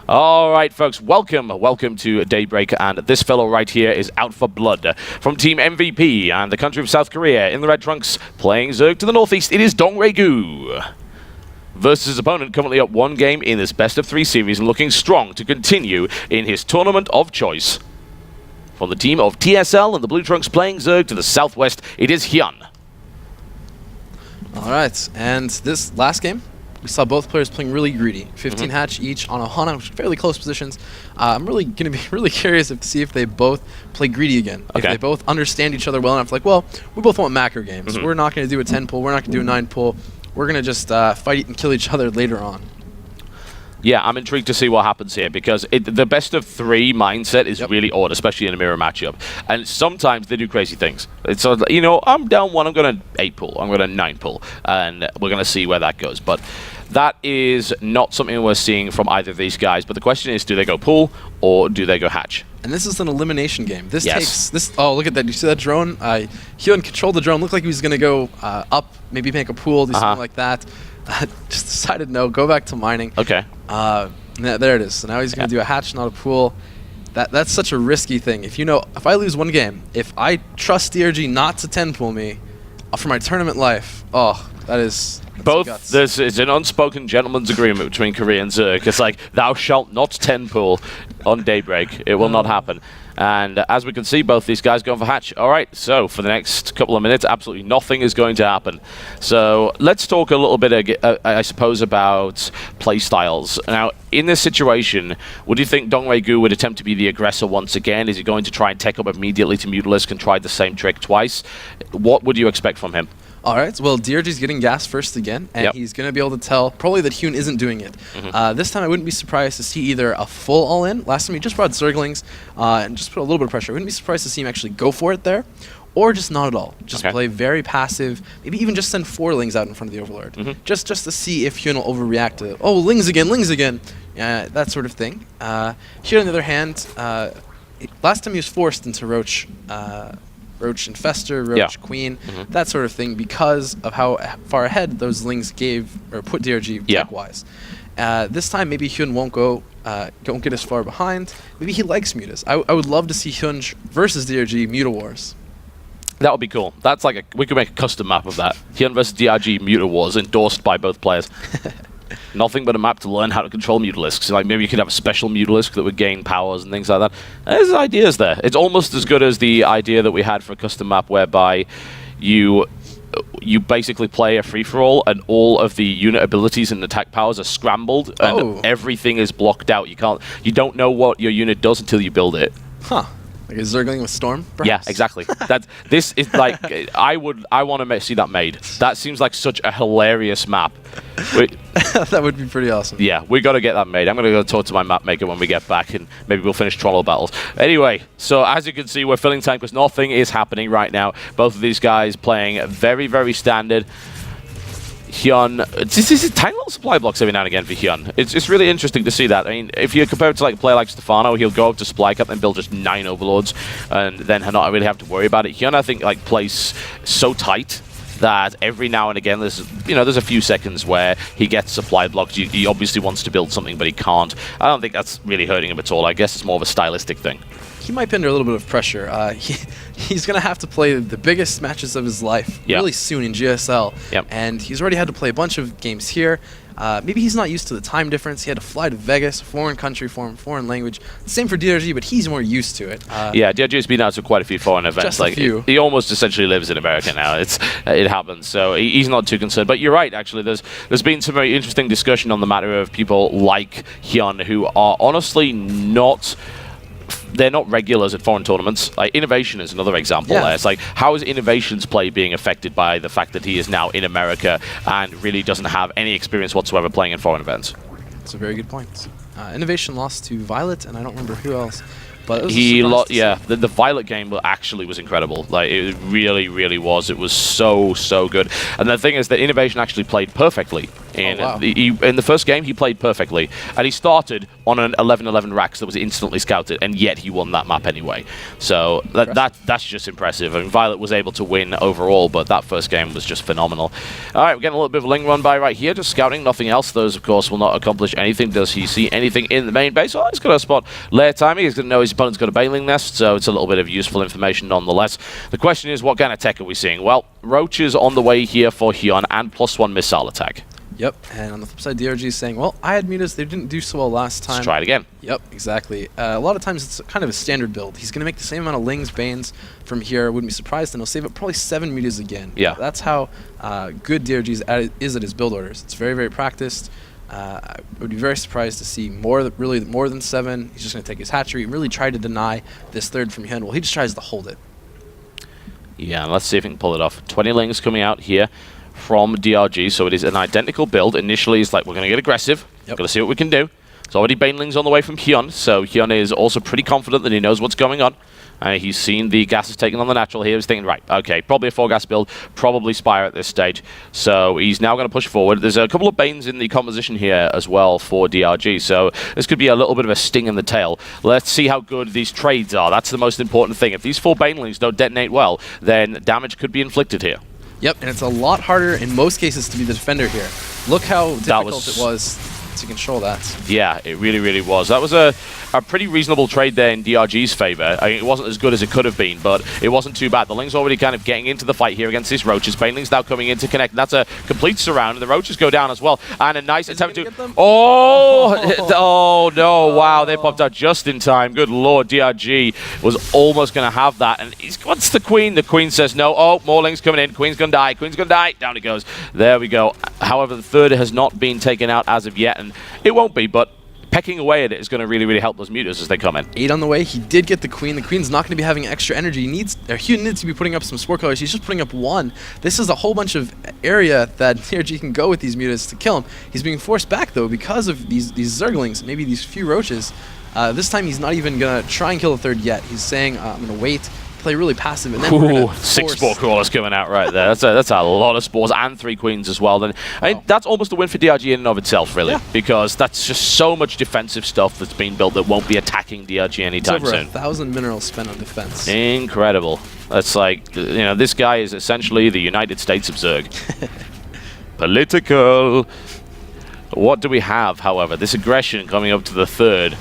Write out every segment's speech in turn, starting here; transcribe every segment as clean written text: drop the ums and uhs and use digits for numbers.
All right, folks, welcome to Daybreak, and this fellow right here is out for blood from Team MVP and the country of South Korea. In the red trunks, playing ZvZ to the northeast, it is goo versus his opponent, currently up 1 game in this best-of-3 series and looking strong to continue in his tournament of choice. From the team of TSL and the blue trunks playing ZvZ to the southwest, it is HyuN. All right, and this last game, we saw both players playing really greedy. 15 hatch each on a Hana, which is fairly close positions. I'm really going to be really curious to see if they both play greedy again. Okay. If they both understand each other well enough. Like, well, we both want macro games. We're not going to do a 10 pull. We're not going to do a 9 pull. We're going to just fight and kill each other later on. Yeah, I'm intrigued to see what happens here because the best-of-3 mindset is really odd, especially in a mirror matchup. And sometimes they do crazy things. It's you know, I'm down 1, I'm going to 8 pull, I'm going to 9 pull, and we're going to see where that goes. But that is not something we're seeing from either of these guys. But the question is, do they go pull or do they go hatch? And this is an elimination game. This takes this. Oh, look at that! You see that drone? HyuN controlled the drone. Looked like he was going to go up, maybe make a pool, do something like that. Just decided no. Go back to mining. Okay. There it is. So now he's going to do a hatch, not a pool. That's such a risky thing. If I lose 1 game, if I trust DRG not to 10 pull me for my tournament life, that's both. It's an unspoken gentleman's agreement between Korea and ZvZ. It's like, thou shalt not 10 pull on Daybreak. It will not happen. And as we can see, both these guys going for hatch. All right, so for the next couple of minutes, absolutely nothing is going to happen. So let's talk a little bit, I suppose, about play styles. Now, in this situation, would you think goo would attempt to be the aggressor once again? Is he going to try and tech up immediately to Mutalisk and try the same trick twice? What would you expect from him? All right, well, DRG's getting gas first again, and he's going to be able to tell probably that HyuN isn't doing it. This time I wouldn't be surprised to see either a full all-in. Last time he just brought Zerglings and just put a little bit of pressure. I wouldn't be surprised to see him actually go for it there, or just not at all. Just play very passive, maybe even just send 4 Lings out in front of the Overlord. Just to see if HyuN will overreact to, oh, Lings again, that sort of thing. HyuN, on the other hand, last time he was forced into Roach Infestor, Roach Queen, that sort of thing, because of how far ahead those Lings put DRG tech-wise. This time, maybe HyuN won't get as far behind. Maybe he likes Mutas. I would love to see HyuN versus DRG Muta Wars. That would be cool. That's like we could make a custom map of that. HyuN versus DRG Muta Wars, endorsed by both players. Nothing but a map to learn how to control Mutalisks. Like maybe you could have a special Mutalisk that would gain powers and things like that. There's ideas there. It's almost as good as the idea that we had for a custom map whereby you basically play a free-for-all and all of the unit abilities and attack powers are scrambled and everything is blocked out. You don't know what your unit does until you build it. Huh. Like a Zergling with Storm, perhaps? Yeah, exactly. This is like, I want to see that made. That seems like such a hilarious map. That would be pretty awesome. Yeah, we got to get that made. I'm going to go talk to my map maker when we get back, and maybe we'll finish Trolley Battles. Anyway, so as you can see, we're filling time because nothing is happening right now. Both of these guys playing very, very standard. HyuN, this is tiny little supply blocks every now and again for HyuN. It's really interesting to see that. I mean, if you compare it to like a player like Stefano, he'll go up to supply cap and build just 9 overlords, and then not really have to worry about it. HyuN, I think, like plays so tight that every now and again there's a few seconds where he gets supply blocked. He obviously wants to build something, but he can't. I don't think that's really hurting him at all. I guess it's more of a stylistic thing. He might be under a little bit of pressure. He's going to have to play the biggest matches of his life really soon in GSL. And he's already had to play a bunch of games here. Maybe he's not used to the time difference. He had to fly to Vegas, foreign country, foreign language. Same for DRG, but he's more used to it. Yeah, DRG's been out to quite a few foreign events. Just a few. He almost essentially lives in America now. It happens, so he's not too concerned. But you're right, actually. There's been some very interesting discussion on the matter of people like HyuN who are honestly not... They're not regulars at foreign tournaments. Like Innovation is another example there. It's like, how is Innovation's play being affected by the fact that he is now in America and really doesn't have any experience whatsoever playing in foreign events? That's a very good point. Innovation lost to Violet, and I don't remember who else. But it was the Violet game actually was incredible. Like it really, really was. It was so good. And the thing is that Innovation actually played perfectly In, wow. in the first game, he played perfectly. And he started on an 11-11 Rax that was instantly scouted, and yet he won that map anyway. So that's just impressive. I mean, Violet was able to win overall, but that first game was just phenomenal. All right, we're getting a little bit of a Ling run by right here, just scouting, nothing else. Those, of course, will not accomplish anything. Does he see anything in the main base? Oh, he's got to spot lair timing. He's going to know his opponent's got a Baneling nest, so it's a little bit of useful information nonetheless. The question is, what kind of tech are we seeing? Well, Roach is on the way here for HyuN and +1 missile attack. Yep, and on the flip side, DRG is saying, well, I had mutas, they didn't do so well last time. Let's try it again. Yep, exactly. A lot of times it's kind of a standard build. He's going to make the same amount of Lings, Banes from here, wouldn't be surprised, and he'll save up probably 7 mutas again. Yeah. That's how good DRG is at his build orders. It's very, very practiced. I would be very surprised to see really more than 7. He's just going to take his hatchery and really try to deny this third from HyuN. Well, he just tries to hold it. Yeah, and let's see if we can pull it off. 20 Lings coming out here from DRG, so it is an identical build. Initially, it's like, we're going to get aggressive. Yep. Got to see what we can do. There's already Banelings on the way from HyuN, so HyuN is also pretty confident that he knows what's going on. He's seen the gases taken on the natural here. He's thinking, right, okay, probably a 4-gas build, probably Spire at this stage. So he's now going to push forward. There's a couple of Banes in the composition here as well for DRG, so this could be a little bit of a sting in the tail. Let's see how good these trades are. That's the most important thing. If these 4 Banelings don't detonate well, then damage could be inflicted here. Yep, and it's a lot harder in most cases to be the defender here. Look how difficult it was to control that. Yeah, it really, really was. That was a pretty reasonable trade there in DRG's favor. I mean, it wasn't as good as it could have been, but it wasn't too bad. The Ling's already kind of getting into the fight here against these Roaches. Baneling's now coming in to connect. That's a complete surround. The Roaches go down as well. And a nice attempt to... Oh, no. Wow, they popped out just in time. Good lord, DRG was almost going to have that. And he's what's the Queen? The Queen says no. Oh, more Lings coming in. Queen's going to die. Queen's going to die. Down it goes. There we go. However, the third has not been taken out as of yet, and it won't be, but pecking away at it is going to really, really help those mutas as they come in. 8 on the way. He did get the Queen. The Queen's not going to be having extra energy. HyuN needs to be putting up some Spore Colors. He's just putting up 1. This is a whole bunch of area that DRG can go with these mutas to kill him. He's being forced back, though, because of these Zerglings, maybe these few Roaches. This time he's not even going to try and kill the third yet. He's saying, I'm going to wait, play really passive, and then we're gonna 6 Spore Crawlers coming out right there. That's a lot of Spores, and 3 Queens as well. Then I mean, that's almost a win for DRG in and of itself, really, because that's just so much defensive stuff that's been built that won't be attacking DRG anytime soon. It's over 1,000 minerals spent on defense. Incredible. That's like, you know, this guy is essentially the United States of Zerg. Political. What do we have, however? This aggression coming up to the third.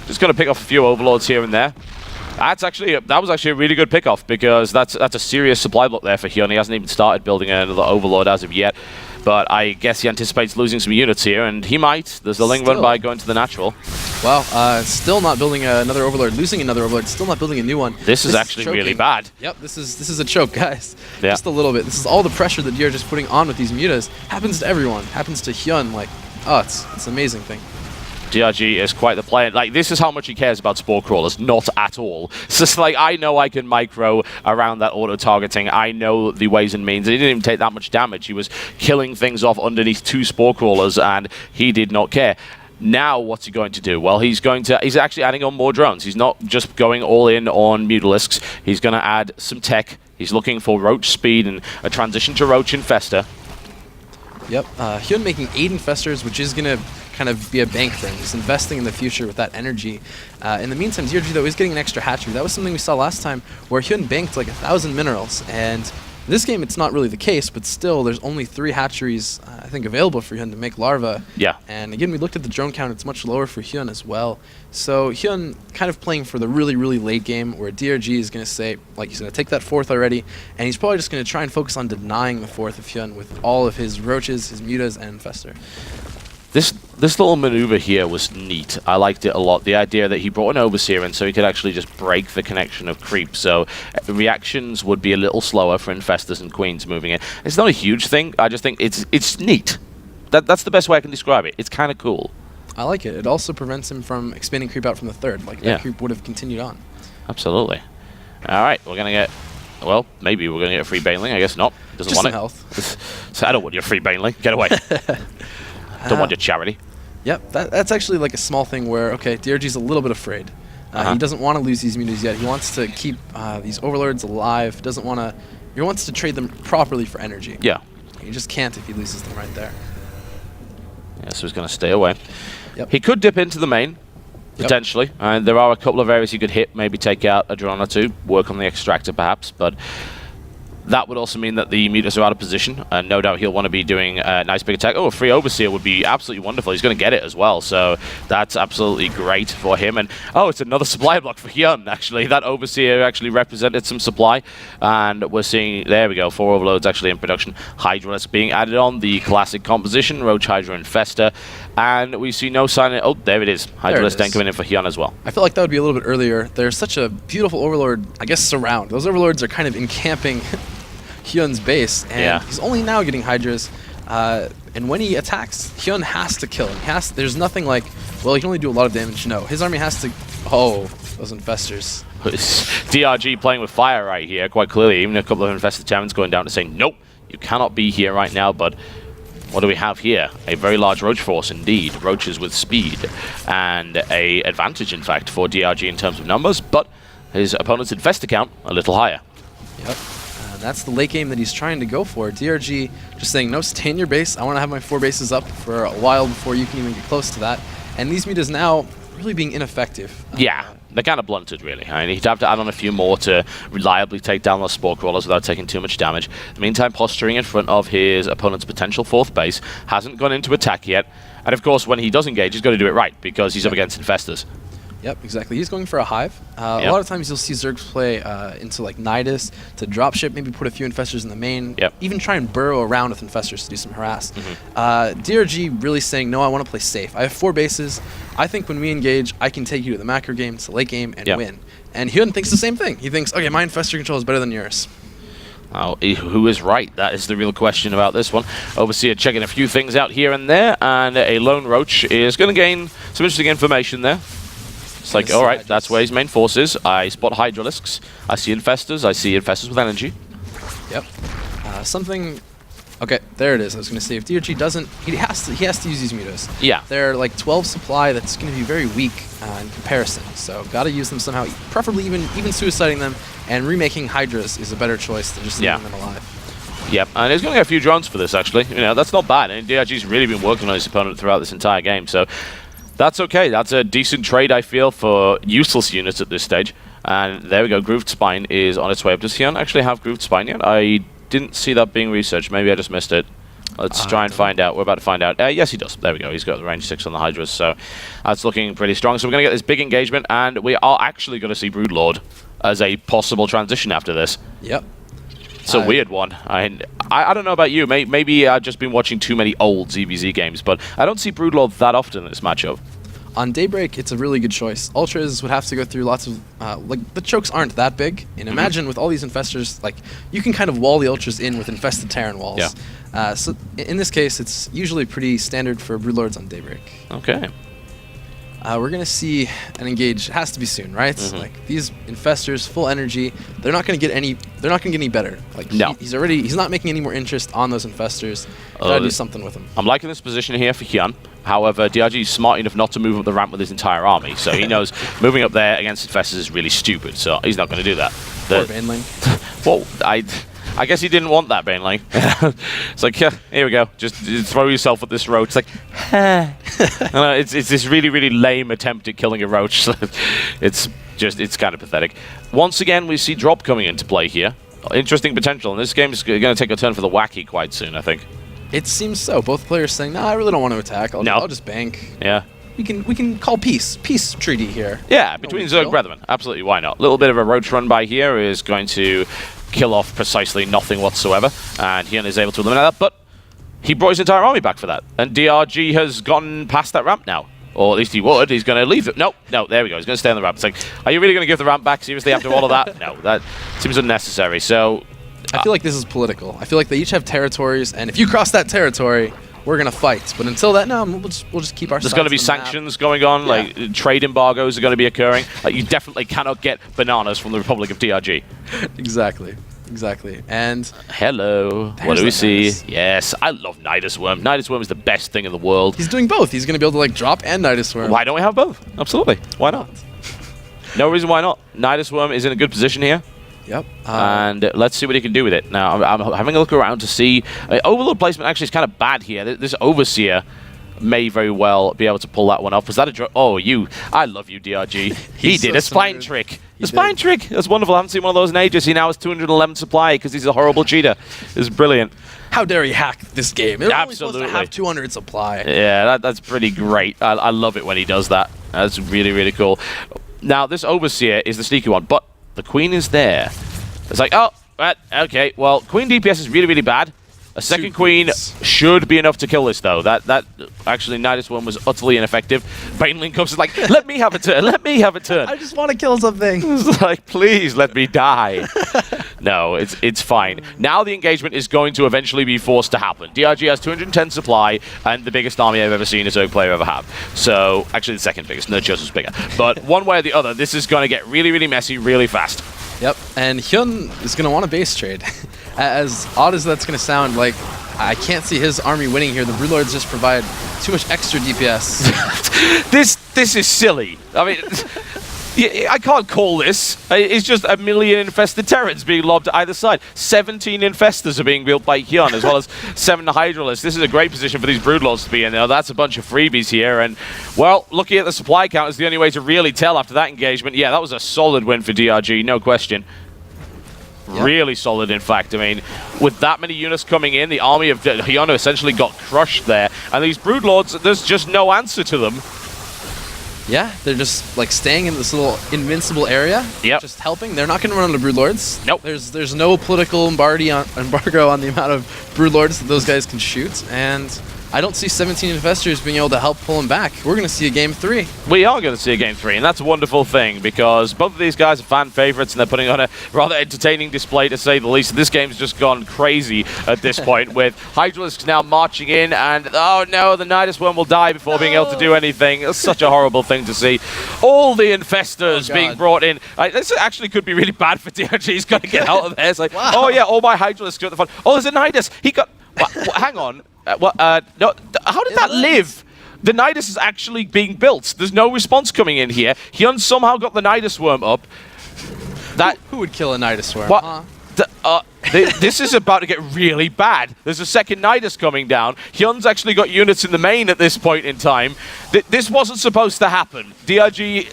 Just going to pick off a few Overlords here and there. That was actually a really good pickoff, because that's a serious supply block there for HyuN. He hasn't even started building another Overlord as of yet, but I guess he anticipates losing some units here, and he might. There's a Ling run by going to the natural. Well, still not building another Overlord, losing another Overlord, still not building a new one. This is actually really bad. Yep, this is a choke, guys. Yeah. Just a little bit. This is all the pressure that you're just putting on with these mutas. Happens to everyone. Happens to HyuN. Like, oh, it's an amazing thing. DRG is quite the player. Like, this is how much he cares about Spore Crawlers. Not at all. It's just like, I know I can micro around that auto-targeting. I know the ways and means. He didn't even take that much damage. He was killing things off underneath 2 Spore Crawlers, and he did not care. Now, what's he going to do? Well, he's actually adding on more drones. He's not just going all in on Mutalisks. He's going to add some tech. He's looking for Roach speed and a transition to Roach Infester. Yep, HyuN making 8 Infestors, which is going to kind of be a bank for him. He's investing in the future with that energy. In the meantime, DRG, though, is getting an extra hatchery. That was something we saw last time, where HyuN banked like 1,000 minerals, and this game it's not really the case, but still, there's only 3 hatcheries, I think, available for HyuN to make larvae. Yeah. And again, we looked at the drone count, it's much lower for HyuN as well. So HyuN kind of playing for the really, really late game, where DRG is going to say, like, he's going to take that 4th already, and he's probably just going to try and focus on denying the 4th of HyuN with all of his Roaches, his Mutas, and Infester. This little maneuver here was neat. I liked it a lot. The idea that he brought an Overseer in so he could actually just break the connection of creep. So reactions would be a little slower for Infestors and Queens moving in. It's not a huge thing. I just think it's neat. That's the best way I can describe it. It's kind of cool. I like it. It also prevents him from expanding creep out from the 3rd. Like, that creep would have continued on. Absolutely. All right, we're going to get... Well, maybe we're going to get a free Baneling. I guess not. Doesn't just want some it. Health. So I don't want your free Baneling. Get away. Don't want your charity. Yep, that's actually like a small thing where, okay, DRG's a little bit afraid. He doesn't want to lose these mutas yet. He wants to keep these Overlords alive. He wants to trade them properly for energy. Yeah. He just can't if he loses them right there. Yeah, so he's going to stay away. Yep. He could dip into the main, potentially. And there are a couple of areas he could hit, maybe take out a drone or two, work on the extractor perhaps, but that would also mean that the mutas are out of position, and no doubt he'll want to be doing a nice big attack. Oh, a free Overseer would be absolutely wonderful. He's going to get it as well, so that's absolutely great for him. And oh, it's another supply block for HyuN, actually. That Overseer actually represented some supply, and we're seeing, there we go, 4 overloads actually in production. Hydralisk being added on, the classic composition, Roach, Hydra, Infester, and we see no sign of, oh, there it is. Hydralisk then coming in for HyuN as well. I feel like that would be a little bit earlier. There's such a beautiful Overlord, I guess, surround. Those Overlords are kind of encamping HyuN's base, and he's only now getting Hydras. And when he attacks, HyuN has to kill him. There's nothing like, well, he can only do a lot of damage. No, his army has to. Oh, those Infestors. DRG playing with fire right here, quite clearly. Even a couple of Infested Champions going down to say, nope, you cannot be here right now. But what do we have here? A very large Roach force indeed. Roaches with speed and a advantage, in fact, for DRG in terms of numbers. But his opponent's Infestor count a little higher. Yep. That's the late game that he's trying to go for. DRG just saying, no, stay in your base. I want to have my 4 bases up for a while before you can even get close to that. And these mutas now really being ineffective. Yeah, they're kind of blunted, really. I mean, he'd have to add on a few more to reliably take down those Spore Crawlers without taking too much damage. In the meantime, posturing in front of his opponent's potential 4th base, hasn't gone into attack yet. And of course, when he does engage, he's got to do it right, because he's up against Infestors. Yep, exactly. He's going for a Hive. A lot of times you'll see Zergs play into like Nidus to dropship, maybe put a few Infestors in the main, even try and burrow around with Infestors to do some harass. DRG really saying, no, I want to play safe. I have 4 bases. I think when we engage, I can take you to the macro game, to late game, and win. And HyuN thinks the same thing. He thinks, okay, my Infestor control is better than yours. Oh, who is right? That is the real question about this one. Overseer checking a few things out here and there, and a lone Roach is going to gain some interesting information there. It's like, all right, that's where his main force is. I spot Hydralisks. I see Infestors. I see Infestors with energy. Yep. Something. Okay, there it is. I was going to say, if DRG doesn't, he has to use these mutas. Yeah. They're like 12 supply. That's going to be very weak in comparison. So got to use them somehow. Preferably even suiciding them, and remaking Hydras is a better choice than just leaving them alive. Yep, and he's going to get a few drones for this, actually. You know, that's not bad. And DRG's really been working on his opponent throughout this entire game, so that's okay. That's a decent trade, I feel, for useless units at this stage. And there we go. Grooved Spine is on its way up. Does HyuN actually have Grooved Spine yet? I didn't see that being researched. Maybe I just missed it. Let's try and find out. We're about to find out. Yes, he does. There we go. He's got the range 6 on the Hydras, so that's looking pretty strong. So we're going to get this big engagement, and we are actually going to see Broodlord as a possible transition after this. Yep. It's a weird one. I don't know about you. Maybe I've just been watching too many old ZvZ games, but I don't see Broodlord that often in this matchup. On Daybreak, it's a really good choice. Ultras would have to go through lots of, like, the chokes aren't that big. And imagine with all these Infestors, like, you can kind of wall the Ultras in with infested Terran walls. Yeah. So in this case, it's usually pretty standard for Broodlords on Daybreak. Okay. We're going to see an engage. It has to be soon, right? Like, these Infestors, full energy, they're not going to get any better. Like, he's not making any more interest on those Infestors. Gotta do something with them. I'm liking this position here for HyuN. However, DRG is smart enough not to move up the ramp with his entire army, so he knows moving up there against Infestors is really stupid, so he's not going to do that. Poor Baneling. Well, I guess he didn't want that, Baneling. It's like, yeah, here we go. Just throw yourself at this roach. It's like, it's this really, really lame attempt at killing a roach. It's kind of pathetic. Once again, we see drop coming into play here. Interesting potential, and this game is going to take a turn for the wacky quite soon, I think. It seems so. Both players saying, "Nah, I really don't want to attack. I'll just bank." Yeah. We can call peace treaty here. Yeah, between ZerG brethren. Absolutely, why not? A little bit of a roach run by here is going to kill off precisely nothing whatsoever, and HyuN is able to eliminate that, but he brought his entire army back for that, and DRG has gone past that ramp now. Or at least he would. He's going to leave it. No, there we go. He's going to stay on the ramp. It's like, are you really going to give the ramp back seriously after all of that? No, that seems unnecessary. So I feel like this is political. I feel like they each have territories, and if you cross that territory, we're going to fight. But until that, no, we'll just keep our There's going to be sanctions going on, like trade embargoes are going to be occurring. Like, you definitely cannot get bananas from the Republic of DRG. Exactly. And hello, what do we see? Yes, I love Nidus Worm. Nidus Worm is the best thing in the world. He's doing both. He's going to be able to like drop and Nidus Worm. Why don't we have both? Absolutely. Why not? No reason why not. Nidus Worm is in a good position here. Yep. And let's see what he can do with it. Now, I'm having a look around to see... Overlord placement actually is kind of bad here. This Overseer may very well be able to pull that one off. Was that a oh, I love you, DRG. He did a spine trick. The spine trick. That's wonderful. I haven't seen one of those in ages. He now has 211 supply because he's a horrible cheater. It's brilliant. How dare he hack this game? It's Absolutely. only supposed to have 200 supply. Yeah, that's pretty great. I love it when he does that. That's really, really cool. Now, this Overseer is the sneaky one, but the Queen is there. It's like, oh, okay, well, Queen DPS is really, really bad. A second Queen should be enough to kill this, though. That actually, Nidus one was utterly ineffective. Baneling comes and like, let me have a turn, let me have a turn. I just want to kill something. It's like, please let me die. No, it's fine. Now the engagement is going to eventually be forced to happen. DRG has 210 supply and the biggest army I've ever seen a ZerG player ever have. So, actually the second biggest. NMrUUG was bigger. But one way or the other, this is going to get really, really messy really fast. Yep, and HyuN is going to want a base trade. As odd as that's going to sound, like, I can't see his army winning here. The Broodlords just provide too much extra DPS. This is silly. I mean, I can't call this. It's just a million infested Terrans being lobbed to either side. 17 infestors are being built by HyuN, as well as 7 Hydralisks. This is a great position for these Broodlords to be in. Now, that's a bunch of freebies here. And, well, looking at the supply count is the only way to really tell after that engagement. Yeah, that was a solid win for DRG, no question. Yep. Really solid, in fact. I mean, with that many units coming in, the army of HyuN essentially got crushed there. And these Broodlords, there's just no answer to them. Yeah, they're just like staying in this little invincible area. Yep. Just helping. They're not going to run into Broodlords. Nope. There's no political embargo on the amount of Broodlords that those guys can shoot, and I don't see 17 investors being able to help pull them back. We're going to see a game 3. We are going to see a game 3, and that's a wonderful thing because both of these guys are fan favorites and they're putting on a rather entertaining display, to say the least. This game's just gone crazy at this point, with Hydralisks now marching in, and oh no, the Nidus one will die before being able to do anything. It's such a horrible thing to see. All the infestors being brought in. This actually could be really bad for DRG. He's got to get out of there. It's like, oh yeah, all my Hydralisks are at the front. Oh, there's a Nidus. He got... hang on. No, how did that live? The Nidus is actually being built. There's no response coming in here. HyuN somehow got the Nidus worm up. Who would kill a Nidus worm? What? Huh? This is about to get really bad. There's a second Nidus coming down. HyuN's actually got units in the main at this point in time. This wasn't supposed to happen. DRG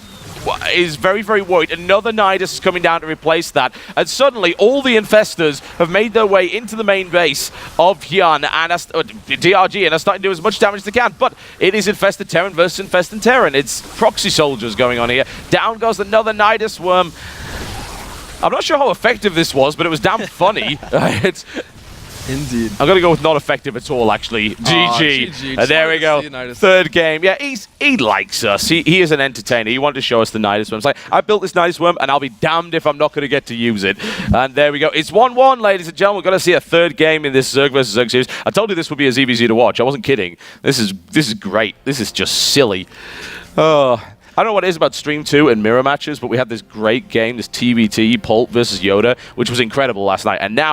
is very, very worried. Another Nidus is coming down to replace that. And suddenly, all the infestors have made their way into the main base of HyuN and DRG and are starting to do as much damage as they can. But it is infested Terran versus infested Terran. It's proxy soldiers going on here. Down goes another Nidus worm. I'm not sure how effective this was, but it was damn funny. Indeed. I'm going to go with not effective at all, actually. GG. And there we go. Third game. Yeah, he likes us. He is an entertainer. He wanted to show us the Nidus worm. It's like, I built this Nidus worm, and I'll be damned if I'm not going to get to use it. And there we go. It's 1-1, ladies and gentlemen. We're going to see a third game in this ZerG versus ZerG series. I told you this would be a ZvZ to watch. I wasn't kidding. This is great. This is just silly. I don't know what it is about Stream 2 and mirror matches, but we had this great game, this TBT, Pulp versus Yoda, which was incredible last night. And now